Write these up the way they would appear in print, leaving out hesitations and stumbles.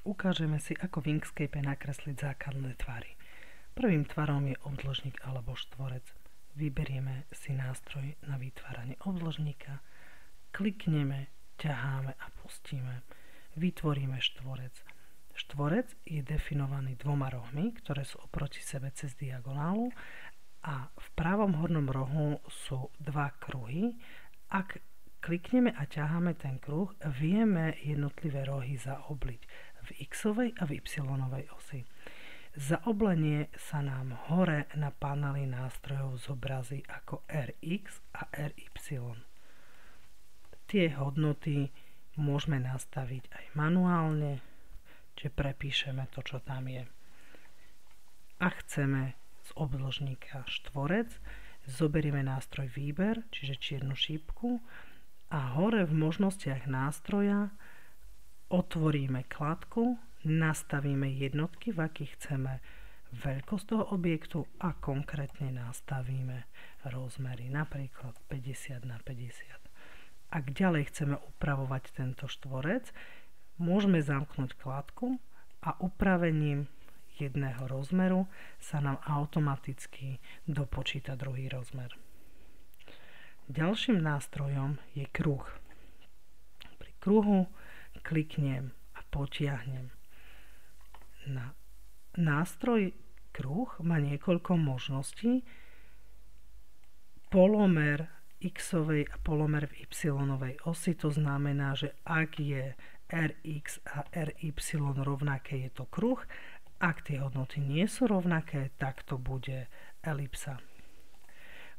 Ukážeme si, ako v Inkscape nakresliť základné tvary. Prvým tvarom je obdĺžnik alebo štvorec. Vyberieme si nástroj na vytváranie obdĺžnika, klikneme, ťaháme a pustíme. Vytvoríme štvorec. Štvorec je definovaný dvoma rohmi, ktoré sú oproti sebe cez diagonálu a v pravom hornom rohu sú dva kruhy. Ak klikneme a ťaháme ten kruh, vieme jednotlivé rohy zaobliť v x-ovej a v y-ovej osi. Zaoblenie sa nám hore na paneli nástrojov zobrazí ako Rx a Ry. Tie hodnoty môžeme nastaviť aj manuálne, čiže prepíšeme to, čo tam je. Ak chceme z obdĺžnika štvorec, zoberieme nástroj výber, čiže čiernu šípku a hore v možnostiach nástroja otvoríme kladku, nastavíme jednotky, v akých chceme veľkosť toho objektu a konkrétne nastavíme rozmery, napríklad 50x50. Ak ďalej chceme upravovať tento štvorec, môžeme zamknúť kladku a upravením jedného rozmeru sa nám automaticky dopočíta druhý rozmer. Ďalším nástrojom je kruh. Pri kruhu kliknem a potiahnem. Na nástroj kruh má niekoľko možností. Polomer x-ovej a polomer v y-ovej osi, to znamená, že ak je Rx a Ry rovnaké, je to kruh. Ak tie hodnoty nie sú rovnaké, tak to bude elipsa.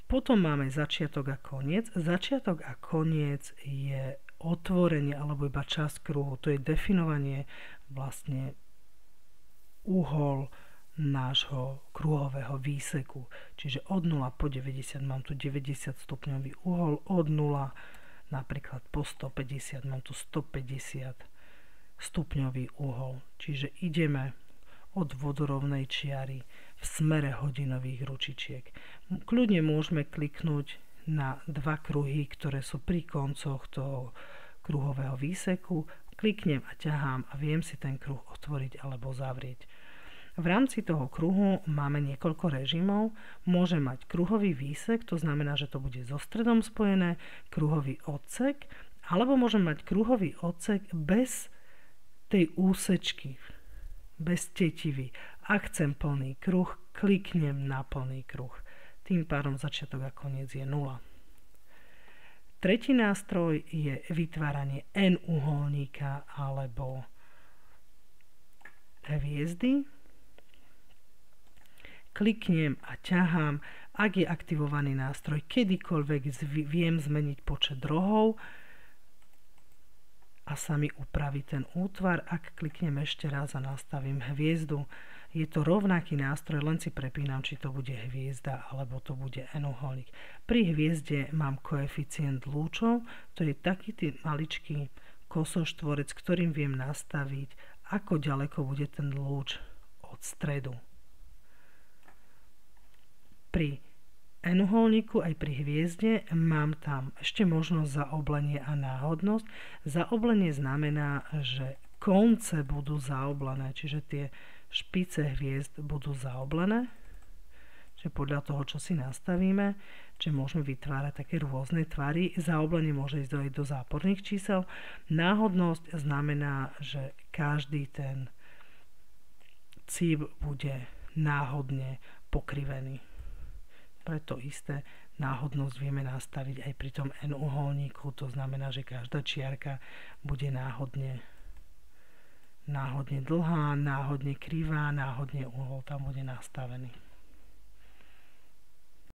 Potom máme začiatok a koniec. Začiatok a koniec je otvorenie alebo iba časť kruhu. To je definovanie vlastne uhol nášho kruhového výseku. Čiže od 0 po 90 mám tu 90 stupňový uhol, od 0 napríklad po 150 mám tu 150 stupňový uhol. Čiže ideme od vodorovnej čiary v smere hodinových ručičiek. Kľudne môžeme kliknúť na dva kruhy, ktoré sú pri koncoch toho kruhového výseku. Kliknem a ťahám a viem si ten kruh otvoriť alebo zavrieť. V rámci toho kruhu máme niekoľko režimov. Môže mať kruhový výsek, to znamená, že to bude so stredom spojené, kruhový odsek, alebo môžem mať kruhový odsek bez tej úsečky, bez tetivy. Ak chcem plný kruh, kliknem na plný kruh. Tým pádom začiatok a koniec je 0. Tretí nástroj je vytváranie N-uholníka alebo hviezdy. Kliknem a ťahám. Ak je aktivovaný nástroj, kedykoľvek viem zmeniť počet rohov a sa mi upraví ten útvar. Ak kliknem ešte raz a nastavím hviezdu, je to rovnaký nástroj, len si prepínam, či to bude hviezda alebo to bude N-uholník. Pri hviezde mám koeficient lúčov, to je taký tý maličký kosoštvorec, ktorým viem nastaviť, ako ďaleko bude ten lúč od stredu. Pri N-uholníku aj pri hviezde mám tam ešte možnosť zaoblenie a náhodnosť. Zaoblenie znamená, že konce budú zaoblené, čiže tie špice hviezd budú zaoblené, čiže podľa toho, čo si nastavíme, že môžeme vytvárať také rôzne tvary. Zaoblenie môže ísť aj do záporných čísel. Náhodnosť znamená, že každý ten cíp bude náhodne pokrivený. Preto isté náhodnosť vieme nastaviť aj pri tom N-uholníku, to znamená, že každá čiarka bude náhodne dlhá, náhodne krivá, náhodne uhol tam bude nastavený.